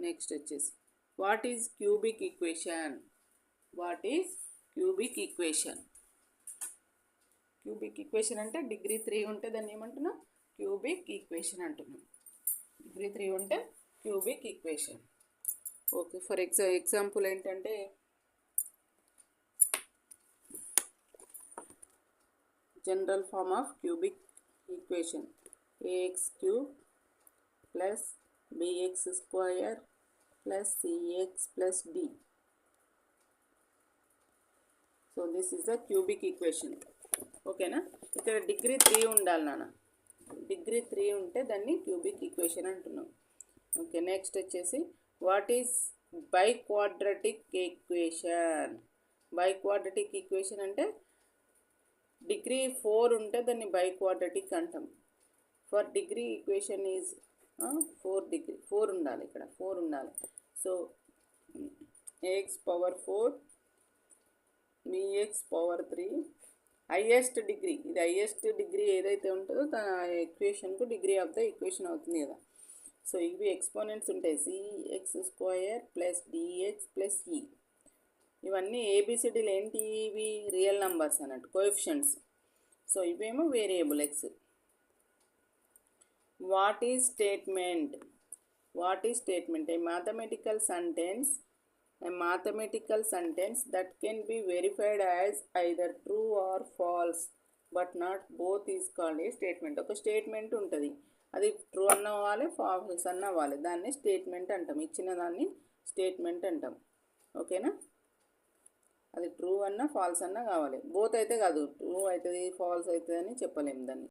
Next వచ్చేసి what is cubic equation. What is cubic equation. Cubic equation అంటే degree 3 ఉంటే దాన్ని ఏమంటున్నాం, క్యూబిక్ ఈక్వేషన్ అంటున్నాం. డిగ్రీ 3 ఉంటే cubic equation. Okay, for example ఏంటంటే general form of cubic equation ax cube plus bx square plus cx plus d. So this is the cubic equation. ఓకేనా, ఇక్కడ degree 3 ఉండాలి నాన్న. డిగ్రీ 3 ఉంటే దాన్ని క్యూబిక్ ఈక్వేషన్ అంటున్నాం. ఓకే, నెక్స్ట్ వచ్చేసి what is బైక్వాడ్రటిక్ equation. బైక్వాడ్రటిక్ equation అంటే డిగ్రీ 4 ఉంటే దాన్ని బైక్వాడ్రటిక్ అంటాం. ఫర్ డిగ్రీ ఈక్వేషన్ ఈజ్ 4 ఉండాలి, ఇక్కడ 4 ఉండాలి. So ax power 4 bx power 3 highest degree, ఇది హైయెస్ట్ డిగ్రీ ఏదైతే ఉంటుందో తన ఈక్వేషన్కు డిగ్రీ ఆఫ్ ద ఈక్వేషన్ అవుతుంది కదా. సో ఇవి ఎక్స్పోనెంట్స్ ఉంటాయి, cx square plus dx plus e. ఇవన్నీ ఏబిసిడీలు ఏంటి, ఇవి రియల్ నంబర్స్ అన్నట్టు, కోఎఫిషియంట్స్. సో ఇవేమో variable X. What is statement? What is statement? A mathematical sentence that can be verified as either true or false but not both is called a statement. ఒక statement ఉంటుంది, అది true అన్న అవ్వాలి falls అన్న అవ్వాలి, దాన్ని statement అంటాం. ఇచ్చిన దాన్ని స్టేట్మెంట్ అంటాం. ఓకేనా, అది ట్రూ అన్న ఫాల్స్ అన్న కావాలి, బోత్ అయితే కాదు, ట్రూ అవుతుంది ఫాల్స్ అవుతుంది అని చెప్పలేము దాన్ని.